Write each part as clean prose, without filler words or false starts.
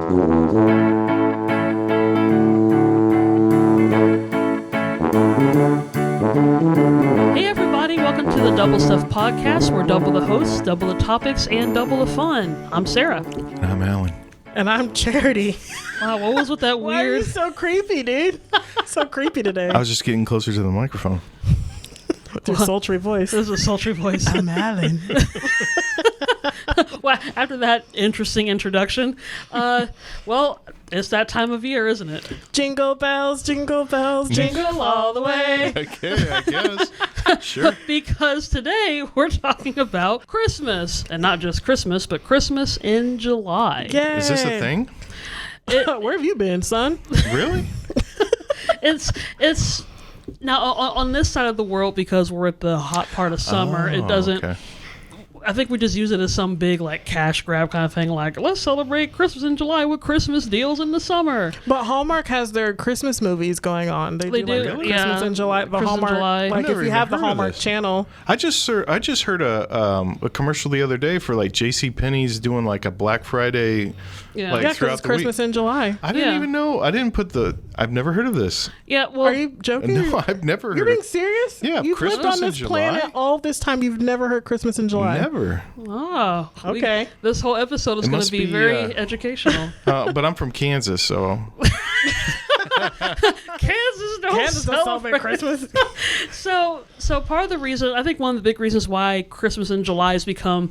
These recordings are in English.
Hey everybody, welcome to the Double Stuff Podcast. We're double the hosts, double the topics, and double the fun. I'm Sarah. And I'm Alan. And I'm Charity. Wow, what was with that Why are you weird... so creepy, dude? So creepy today. I was just getting closer to the microphone. With your sultry voice. This is a sultry voice. I'm Alan. Well, after that interesting introduction, well, it's that time of year, isn't it? Jingle bells, jingle all the way. Okay, I guess. Sure. Because today we're talking about Christmas. And not just Christmas, but Christmas in July. Yay. Is this a thing? Where have you been, son? Really? It's now on this side of the world, because we're at the hot part of summer, it doesn't... Okay. I think we just use it as some big like cash grab kind of thing, like let's celebrate Christmas in July with Christmas deals in the summer. But Hallmark has their Christmas movies going on. They do like Really? Christmas in July. The Christmas in Hallmark, July. like I've if never you have the even heard of Hallmark this. channel. I just heard a commercial the other day for like J.C. Penney's doing like a Black Friday. Yeah. Like, Yeah, because throughout it's the Christmas week. in July. I didn't Yeah. even know. I've never heard of this. Yeah, well, Are you joking? No, I've never You're heard being of serious? Yeah, You've Christmas lived on in this July? planet all this time. You've never heard Christmas in July. Never. oh, Okay. This whole episode is It going must to be be, very uh, educational. But I'm from Kansas, so Kansas don't Kansas don't celebrate celebrate Christmas. So part of the reason, I think one of the big reasons why Christmas in July has become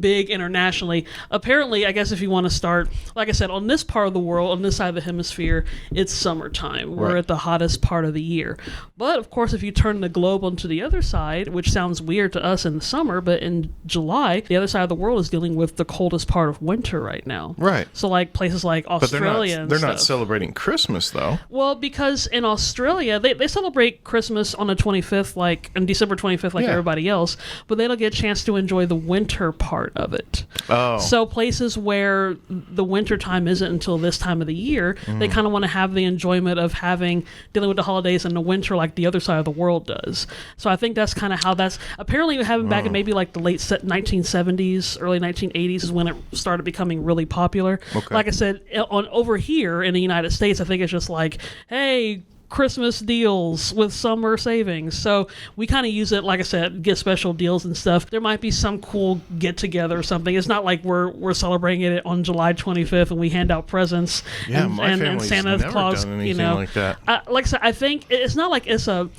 big internationally, apparently, I guess if you want to start, like I said, on this part of the world, on this side of the hemisphere, it's summertime. We're Right. at the hottest part of the year. But of course, if you turn the globe onto the other side, which sounds weird to us in the summer, but in July, the other side of the world is dealing with the coldest part of winter right now. right. So like places like But Australia and they're stuff. not celebrating Christmas though. Well, because in Australia, they celebrate Christmas on the 25th, like on December 25th, like Yeah. everybody else, but they don't get a chance to enjoy the winter part of it. Oh. So places where the winter time isn't until this time of the year, Mm. they kind of want to have the enjoyment of dealing with the holidays in the winter like the other side of the world does. So I think that's kind of how that's apparently happened back in maybe like the late 1970s, early 1980s is when it started becoming really popular. Okay. Like I said, over here in the United States, I think it's just like, hey, Christmas deals with summer savings. So we kind of use it, like I said, get special deals and stuff. There might be some cool get together or something. It's not like we're celebrating it on July 25th and we hand out presents Yeah, and, my and family's Santa never Claus, done anything like that. like I said, I think it's not like it's not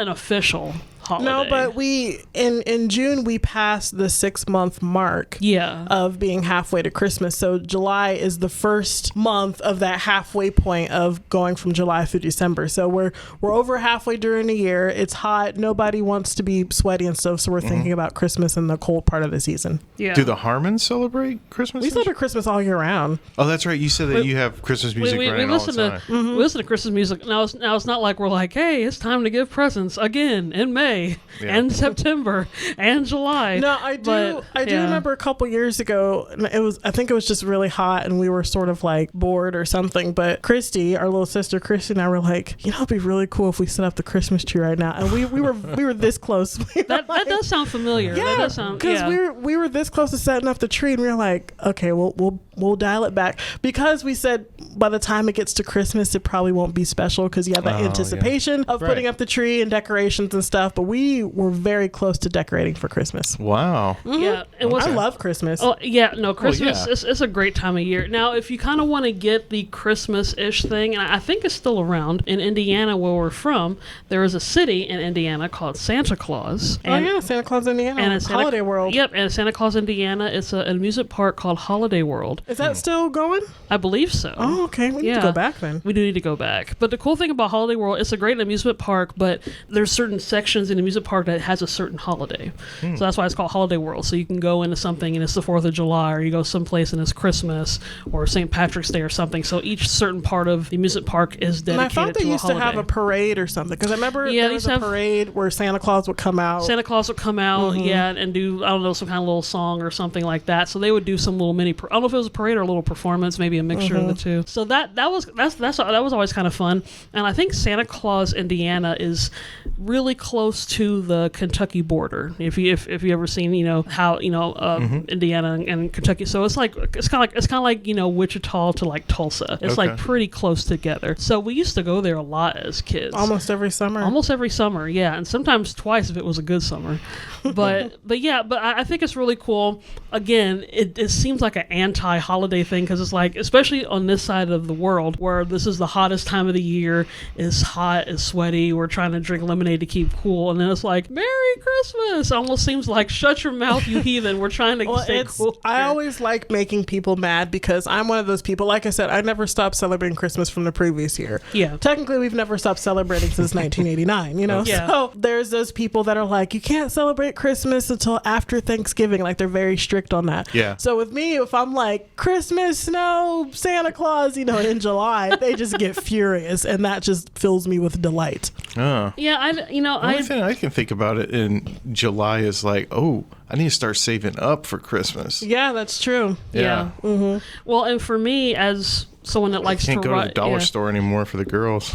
an official holiday. No, but we in June we passed the 6-month mark. yeah. Of being halfway to Christmas. So July is the first month of that halfway point of going from July through December. So we're over halfway during the year. It's hot. Nobody wants to be sweaty and stuff. So we're thinking about Christmas in the cold part of the season. Yeah. Do the Harmons celebrate Christmas? We celebrate Christmas all year round. Oh, that's right. You said that you have Christmas music we running all the listen time. to we listen to Christmas music. Now it's not like we're like, hey, it's time to give presents again in May Yeah. and September and July. No, I do yeah. remember a couple years ago, and I think it was just really hot and we were sort of like bored or something, but Christy, our little sister Christy, and I were like, it'd be really cool if we set up the Christmas tree right now. And we were this close. That does sound familiar. That Yeah, does sound, because yeah. we were this close to setting up the tree, and we were like, okay, we'll dial it back, because we said by the time it gets to Christmas, it probably won't be special because you have that Oh, anticipation of Right. putting up the tree and decorations and stuff. But we were very close to decorating for Christmas. Wow. Yeah, and what's I love Christmas. Oh yeah, no, Christmas yeah. is a great time of year. Now, if you kind of want to get the Christmas-ish thing, and I think it's still around in Indiana where we're from, there is a city in Indiana called Santa Claus. Oh yeah, Santa Claus, Indiana, And it's Holiday World. Yep, and Santa Claus, Indiana. It's an amusement park called Holiday World. Is that still going? I believe so. Oh, okay. We need to go back then. We do need to go back. But the cool thing about Holiday World, it's a great amusement park, but there's certain sections in the amusement park that has a certain holiday. So that's why it's called Holiday World. So you can go into something and it's the 4th of July, or you go someplace and it's Christmas or St. Patrick's Day or something. So each certain part of the amusement park is And I dedicated thought they to a used holiday. to have a parade or something, because I remember Yeah, there they was used to a have- parade where Santa Claus would come out. Santa Claus would come out, and do, I don't know, some kind of little song or something like that. So they would do some little mini, I don't know if it was a parade or a little performance, maybe a mixture of the two. So that was always kind of fun. And I think Santa Claus, Indiana is really close close to the Kentucky border. If you ever seen, how Indiana and Kentucky, so it's kind of like Wichita to like Tulsa. It's like pretty close together. So we used to go there a lot as kids. Almost every summer. Almost every summer, yeah, and sometimes twice if it was a good summer. But I think it's really cool. Again, it seems like an anti-holiday thing because it's like, especially on this side of the world where this is the hottest time of the year, it's hot, it's sweaty, we're trying to drink lemonade to keep cool, and then it's like, Merry Christmas! It almost seems like, shut your mouth, you heathen. We're trying to stay cool. I always like making people mad because I'm one of those people, like I said, I never stopped celebrating Christmas from the previous year. Yeah. Technically, we've never stopped celebrating since 1989, Yeah. So there's those people that are like, you can't celebrate Christmas until after Thanksgiving. Like, they're very strict on that. Yeah. So with me, if I'm like, Christmas, snow, Santa Claus, in July, they just get furious, and that just fills me with delight. Oh. Yeah, The only thing I can think about it in July is like, oh, I need to start saving up for Christmas. Yeah, that's true. Yeah. Mm-hmm. Well, and for me, as someone that likes Can't to go to the dollar store anymore for the girls.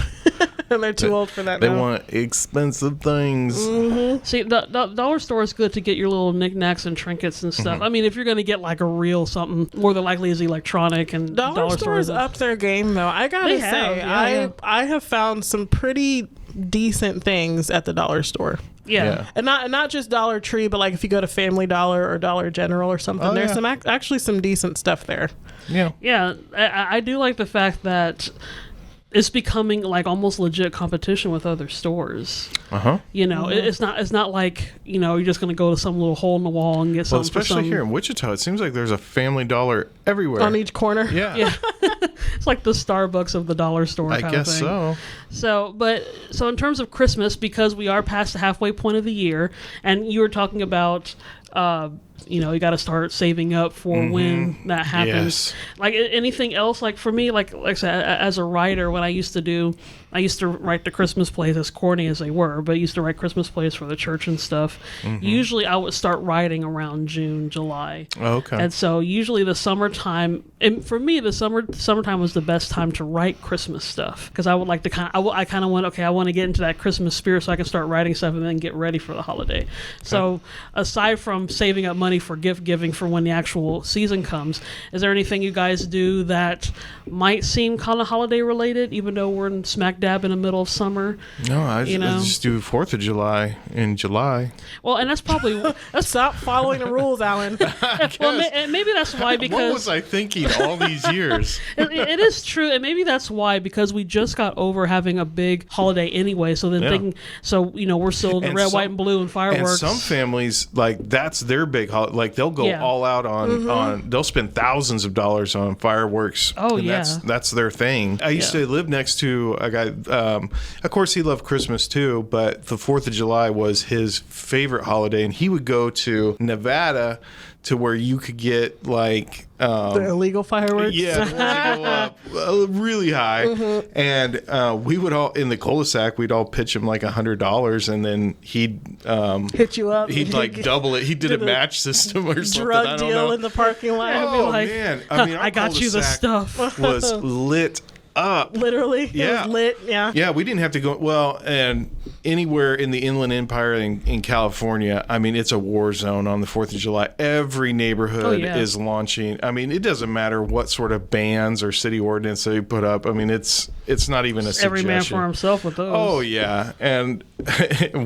And they're too old for that They now. want expensive things. Mm-hmm. See, the dollar store is good to get your little knickknacks and trinkets and stuff. I mean, if you're going to get like a real something, more than likely is electronic, and Dollar stores upped their game, though. I gotta They say, have, yeah. I have found some pretty decent things at the dollar store. Yeah. And not just Dollar Tree, but like if you go to Family Dollar or Dollar General or something, Oh, there's yeah. some actually some decent stuff there. Yeah. Yeah, I do like the fact that it's becoming like almost legit competition with other stores. Uh-huh. It's not like you're just going to go to some little hole in the wall and get something. Well, especially here in Wichita, it seems like there's a Family Dollar everywhere. On each corner. Yeah. Yeah, it's like the Starbucks of the dollar store. I kind guess of thing. so. So in terms of Christmas, because we are past the halfway point of the year, and you were talking about, you got to start saving up for when that happens. Yes. Like anything else, like for me, like I said, as a writer, what I used to write the Christmas plays, as corny as they were, but I used to write Christmas plays for the church and stuff. Usually I would start writing around June, July. Oh, okay. And so usually the summertime, and for me, the summertime was the best time to write Christmas stuff, because I would like to I kind of went, okay, I want to get into that Christmas spirit so I can start writing stuff and then get ready for the holiday. So aside from saving up money for gift giving for when the actual season comes, is there anything you guys do that might seem kind of holiday related, even though we're in smack dab in the middle of summer? No, I just do 4th of July in July. Well, and that's probably Stop following the rules, Alan. and maybe that's why, because What was I thinking all these years? it is true, and maybe that's why, because we just got over having a big holiday anyway. So then we're still in the And red, some- white, and blue and fireworks. And some families, like, that's their big holiday. Like, they'll go Yeah. all out on they'll spend thousands of dollars on fireworks. Oh, and yeah. That's their thing. I used to live next to a guy, of course he loved Christmas too, but the 4th of July was his favorite holiday, and he would go to Nevada to where you could get like The illegal fireworks. yeah, the ones that go up really high, and we would all in the cul-de-sac. We'd all pitch him like $100, and then he'd Hit you up. he'd like double it. He did a the match system or something. drug I don't deal know. in the parking lot. Oh like, man! I mean, our I got you the cul-de-sac stuff. was lit up. Literally. Yeah. It was lit. Yeah. Yeah, we didn't have to go. Well, and anywhere in the Inland Empire in California, I mean, it's a war zone on the 4th of July. Every neighborhood yeah. is launching. I mean, it doesn't matter what sort of bans or city ordinance they put up. I mean, it's not even a Every man suggestion. for himself with those. Oh yeah, and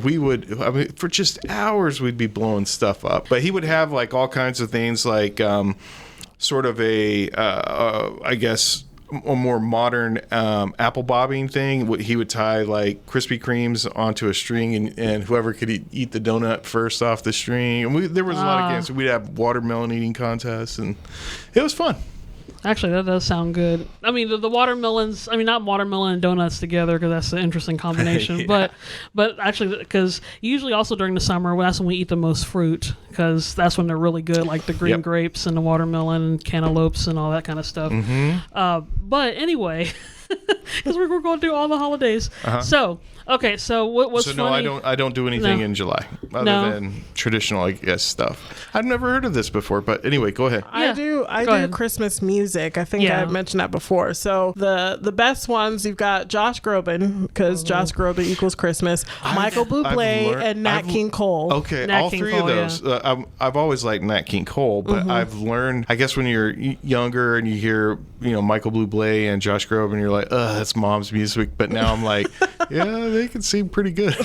we would. I mean, for just hours, we'd be blowing stuff up. But he would have like all kinds of things, like sort of I guess, a more modern apple bobbing thing. He would tie like Krispy Kremes onto a string, and whoever could eat the donut first off the string. And there was a lot of games. We'd have watermelon eating contests, and it was fun. Actually, that does sound good. I mean, the watermelons. I mean, not watermelon and donuts together, because that's an interesting combination. Yeah. But actually, because usually also during the summer, that's when we eat the most fruit, because that's when they're really good, like the green Yep. grapes and the watermelon and cantaloupes and all that kind of stuff. But anyway, because we're going through all the holidays. So okay, so what's So funny? no, I don't do anything No. in July other No. than traditional, I guess, stuff. I've never heard of this before, but anyway, go ahead. I Yeah. do Go ahead. Christmas music music. I think Yeah. I mentioned that before. So the best ones, you've got Josh Groban, because Josh Groban equals Christmas, Michael Bublé, and Nat King Cole. Okay, Nat all King three Cole, of those. I've always liked Nat King Cole, but I've learned, I guess when you're younger and you hear, Michael Bublé and Josh Groban, you're like, ugh, that's mom's music. But now I'm like, yeah, they can sing pretty good.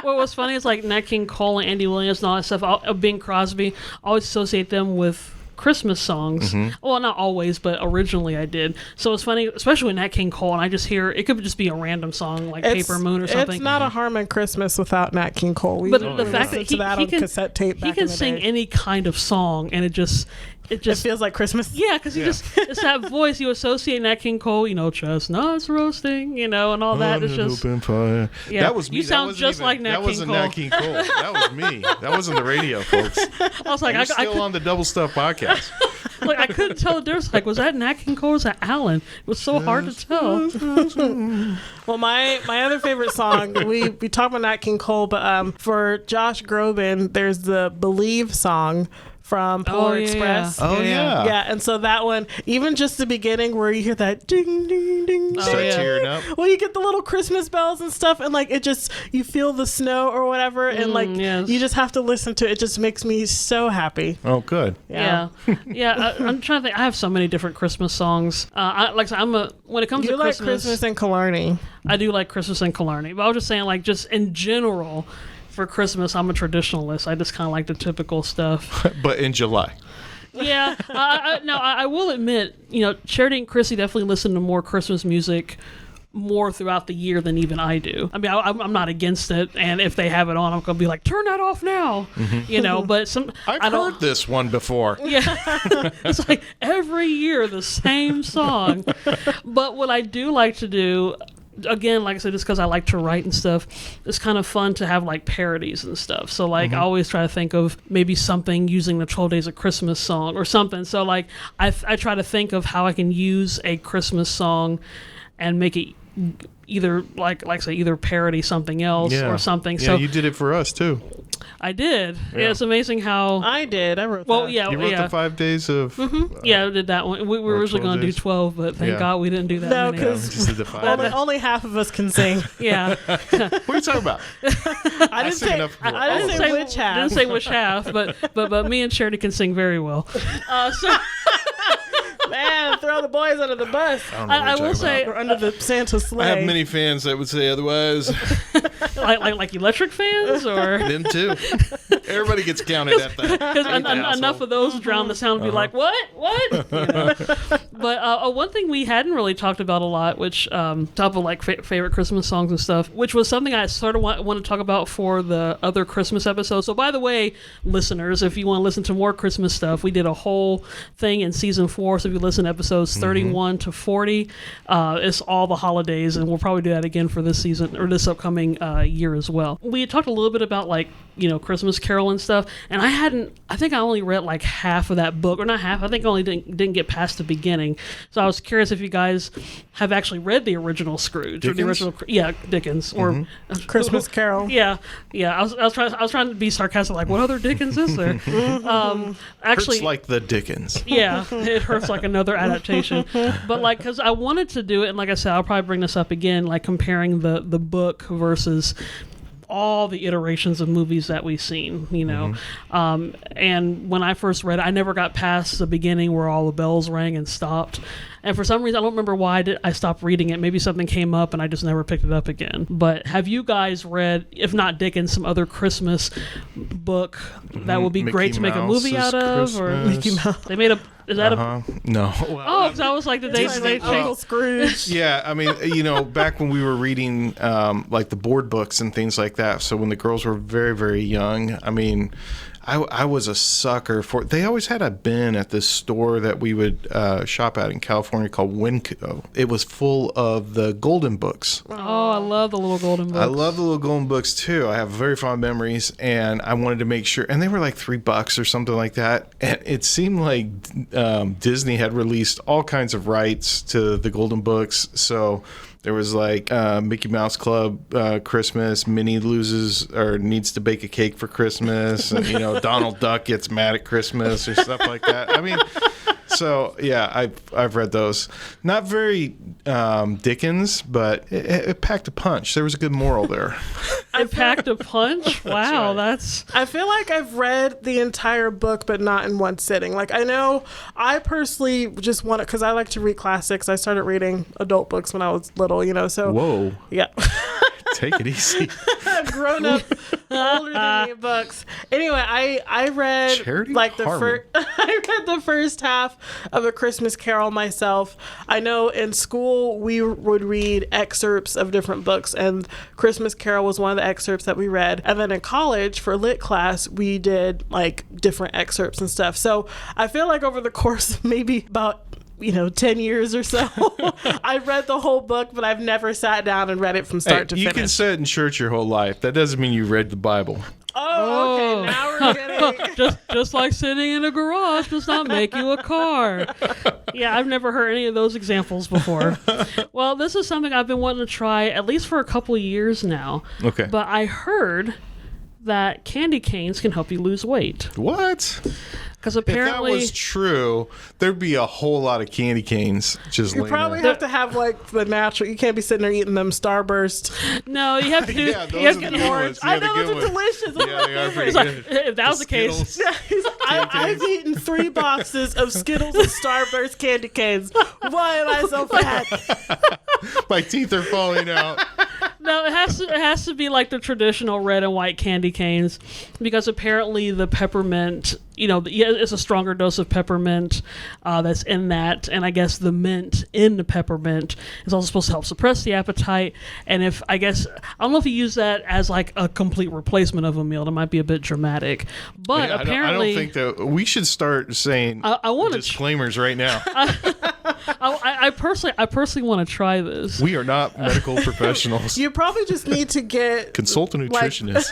What was funny is like Nat King Cole and Andy Williams and all that stuff. Bing Crosby, I always associate them with Christmas songs. Well, not always, but originally I did. So it's funny, especially with Nat King Cole, and I just hear it could just be a random song like Paper Moon or something. It's not a Harmon Christmas without Nat King Cole. But the fact that listened to that he on can cassette tape he back can in the sing day. any kind of song, and it just It feels like Christmas. yeah, because it's that voice you associate Nat King Cole, chestnuts roasting, and all that. It's just Open fire. Yeah. That was me. You That sound wasn't just even- like Nat That King wasn't Cole. Nat King Cole. That was me. That wasn't the radio, folks. I was like, I'm I still on the Double Stuff podcast. I couldn't tell the difference. Like, was that Nat King Cole or was that Alan? It was so hard to tell. Well, my other favorite song, we talked about Nat King Cole, but for Josh Groban, there's the Believe song from Polar Express. Oh, yeah. Yeah, and so that one, even just the beginning where you hear that ding, ding, ding, Start yeah. tearing up. well, you get the little Christmas bells and stuff, and like it just, you feel the snow or whatever, and like yes. you just have to listen to it. It just makes me so happy. Oh, good. Yeah, I'm trying to think. I have so many different Christmas songs. Like I said, when it comes You to like Christmas and Killarney. I do like Christmas and Killarney. But I was just saying, like, just in general, for Christmas, I'm a traditionalist. I just kind of like the typical stuff. But in July. Yeah. I will admit, Charity and Chrissy definitely listen to more Christmas music more throughout the year than even I do. I mean, I'm not against it, and if they have it on, I'm gonna be like, turn that off now. But I've heard this one before. Yeah, it's like every year the same song. But what I do like to do, again, like I said, just because I like to write and stuff, it's kind of fun to have like parodies and stuff. So like I always try to think of maybe something using the 12 Days of Christmas song or something. So like I try to think of how I can use a Christmas song and make it either like I say, either parody something else or something. Yeah, So you did it for us too. I did. Yeah. Yeah, it's amazing how. I did. I wrote Well, that. yeah, You wrote yeah. the 5 days of. Yeah, I did that one. We were Or originally 12 going to do days. 12, but thank Yeah. God we didn't do that. No, many. Yeah, we 'cause just did the 5. Only half of us can sing. Yeah. What are you talking about? I didn't sing say. enough for I all didn't of say us. which half. Didn't say which half, but me and Charity can sing very well. So Man, throw the boys under the bus I don't know what I you're will talking say, or under the Santa sleigh. I have many fans that would say otherwise. like electric fans, or Them too. Everybody gets counted at that. because enough of those drown the sound to be like, what? But one thing we hadn't really talked about a lot, which top of like favorite Christmas songs and stuff, which was something I sort of want to talk about for the other Christmas episodes. So by the way, listeners, if you want to listen to more Christmas stuff, we did a whole thing in season 4. So if you listen to episodes 31 to 40, it's all the holidays, and we'll probably do that again for this season or this upcoming year as well. We had talked a little bit about like Christmas Carol and stuff, and I think I only read like half of that book, or not half. I think I only didn't get past the beginning. So I was curious if you guys have actually read the original Scrooge or the Dickens? original, Dickens or Christmas Carol. Yeah. I was trying to be sarcastic, like what other Dickens is there? Actually, Hurts like the Dickens. yeah, it hurts like another adaptation. But like, because I wanted to do it, and like I said, I'll probably bring this up again, like comparing the book versus all the iterations of movies that we've seen, and when I first read it, I never got past the beginning where all the bells rang and stopped. And for some reason, I don't remember why I stopped reading it. Maybe something came up and I just never picked it up again. But have you guys read, if not Dickens, some other Christmas book that would be Mickey great to make a movie Mouse's out of? Or Christmas. Mickey Mouse. they made a, is that a, No. oh, because I was like, did they Uncle Scrooge. Yeah, I mean, back when we were reading like the board books and things like that, so when the girls were very, very young, I mean, I was a sucker for. They always had a bin at this store that we would shop at in California called Winco. It was full of the golden books. Oh, I love the little golden books. I love the little golden books too. I have very fond memories, and I wanted to make sure. And they were like $3 or something like that. And it seemed like Disney had released all kinds of rights to the golden books. So there was like Mickey Mouse Club Christmas, Minnie loses or needs to bake a cake for Christmas, and Donald Duck gets mad at Christmas or stuff like that. I mean, So yeah, I've read those. Not very Dickens, but it packed a punch. There was a good moral there. It packed a punch. Wow, right. that's I feel like I've read the entire book, but not in one sitting. Like, I know I personally just want to, because I like to read classics. I started reading adult books when I was little, so. Whoa, Yeah. take it easy. Grown up, older than me books. Anyway, I read Charity like the Harmon. I read the first half of A Christmas Carol myself. I know in school we would read excerpts of different books, and Christmas Carol was one of the excerpts that we read. And then in college for lit class, we did like different excerpts and stuff. So I feel like over the course of maybe about 10 years or so, I read the whole book, but I've never sat down and read it from start to You finish. can sit in church your whole life. That doesn't mean you read the Bible. Oh, okay. Now we're getting. just like sitting in a garage does not make you a car. Yeah, I've never heard any of those examples before. Well, this is something I've been wanting to try at least for a couple of years now. Okay. But I heard that candy canes can help you lose weight. What? Because If that apparently, was true, there'd be a whole lot of candy canes just You laying probably there. have to have like the natural. You can't be sitting there eating them Starburst. no, you have to do. Yeah, those you have are to the get good orange. ones. Yeah, I know the those good are ones. delicious. Those Yeah, are my they are favorites. pretty It's like, if that was the case, Skittles. I've eaten 3 boxes of Skittles and Starburst candy canes. Why am I so fat? My teeth are falling out. no, it has to be like the traditional red and white candy canes, because apparently the peppermint, it's a stronger dose of peppermint that's in that, and I guess the mint in the peppermint is also supposed to help suppress the appetite. And I don't know if you use that as like a complete replacement of a meal. That might be a bit dramatic, but Yeah, apparently, I don't think that we should start saying I want to. disclaimers right now. I personally want to try this. We are not medical professionals. You probably just need to get. Consult a nutritionist.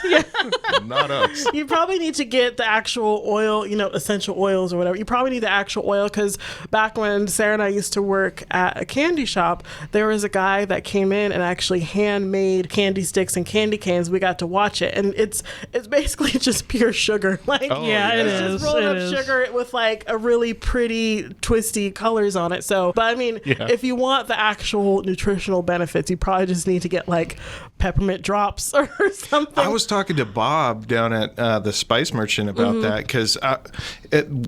Not us. You probably need to get the actual oil, essential oils or whatever. You probably need the actual oil, because back when Sarah and I used to work at a candy shop, there was a guy that came in and actually handmade candy sticks and candy canes. We got to watch it, and it's basically just pure sugar. Like, Oh, Yeah, it yeah. is. just rolled It up is. sugar with like a really pretty twisty colors on it. So, but I mean, Yeah. if you want the actual nutritional benefits, you probably just need to get like peppermint drops or something. I was talking to Bob down at the Spice Merchant about that, because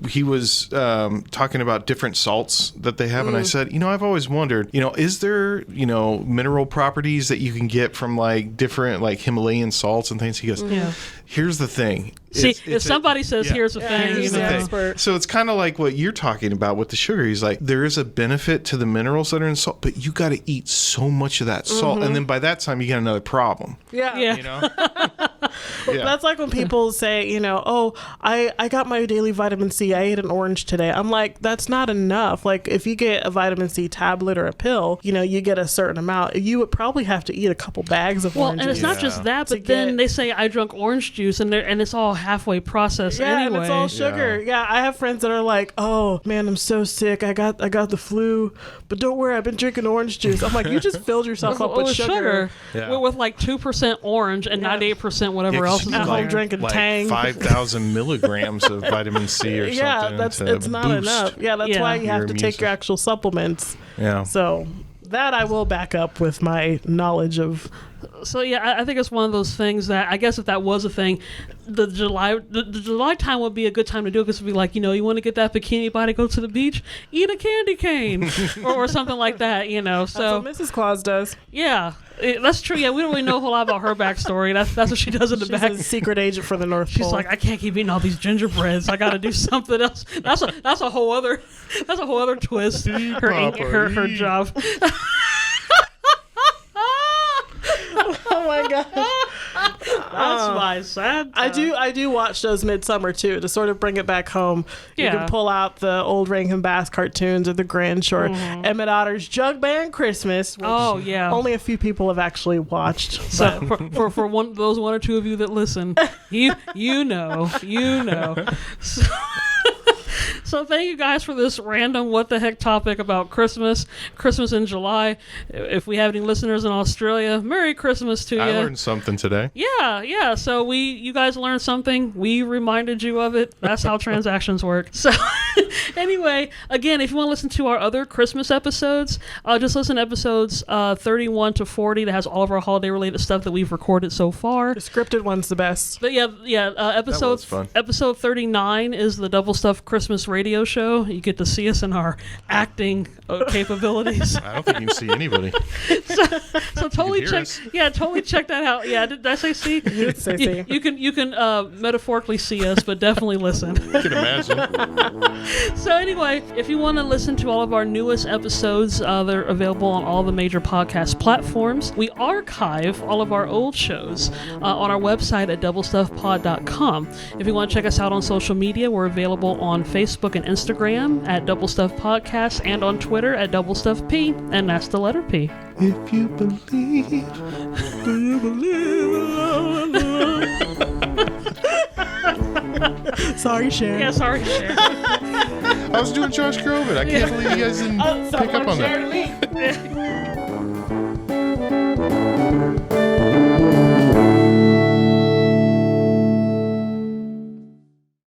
he was talking about different salts that they have, and I said, I've always wondered, is there mineral properties that you can get from like different like Himalayan salts and things? He goes, Yeah. here's the thing. See, It's if somebody says, yeah. "Here's the Yeah, thing," here's Here's the the thing. thing. Expert. So it's kind of like what you're talking about with the sugar. He's like, there is a benefit to the minerals that are in salt, but you got to eat so much of that salt, and then by that time you got another problem. yeah. Yeah. You know? Yeah. That's like when people say, oh, I got my daily vitamin C. I ate an orange today. I'm like, that's not enough. Like, if you get a vitamin C tablet or a pill, you get a certain amount. You would probably have to eat a couple bags of Well, oranges. and it's not Yeah. just that, To but then get- they say I drunk orange juice, and it's all halfway processed Yeah, anyway. and it's all sugar. Yeah. I have friends that are like, "Oh man, I'm so sick. I got the flu, but don't worry, I've been drinking orange juice." I'm like, "You just filled yourself up with sugar." Yeah. With like 2% orange and 98% whatever Yeah, else 'cause is you in At like- home there. drinking like Tang. 5,000 milligrams of vitamin C or Yeah, something. it's not boost. enough. Yeah, that's Yeah. why you have Your to immune take your actual supplements. Yeah. So that I will back up with my knowledge of. So yeah, I think it's one of those things that I guess if that was a thing, the July time would be a good time to do it, because it'd be like, you want to get that bikini body, go to the beach, eat a candy cane or something like that, So That's what Mrs. Claus does. yeah, that's true. Yeah, we don't really know a whole lot about her backstory. That's what she does in the She's back. a secret agent for the North She's Pole. like, I can't keep eating all these gingerbreads. I got to do something else. That's a whole other twist. Her job. oh my gosh. That's my sad. I do watch those Midsummer too, to sort of bring it back home. You Yeah. can pull out the old Rankin Bass cartoons or the Grinch or Emmett Otter's Jug Band Christmas, which Oh yeah. only a few people have actually watched. So for those one or two of you that listen, you know. So thank you guys for this random what the heck topic about Christmas in July. If we have any listeners in Australia, Merry Christmas to you. I learned something today. Yeah. So you guys learned something. We reminded you of it. That's how transactions work. So Anyway, again, if you want to listen to our other Christmas episodes, just listen to episodes 31 to 40 that has all of our holiday-related stuff that we've recorded so far. The scripted one's the best. But episode fun. episode 39 is the Double Stuff Christmas radio show. You get to see us in our acting capabilities. I don't think you can see anybody. So totally hear check. us. Yeah, totally check that out. Yeah, did I say see? You did say see. You can metaphorically see us, but definitely listen. I can imagine. So anyway, if you want to listen to all of our newest episodes, they're available on all the major podcast platforms. We archive all of our old shows on our website at doublestuffpod.com. If you want to check us out on social media, we're available on Facebook and Instagram at Double Stuff Podcast and on Twitter at Double Stuff P, and that's the letter P. If you believe, do you believe? Sorry, Sharon. Yeah, sorry, Sharon. I was doing Josh Groban. I can't believe you guys didn't pick up on that.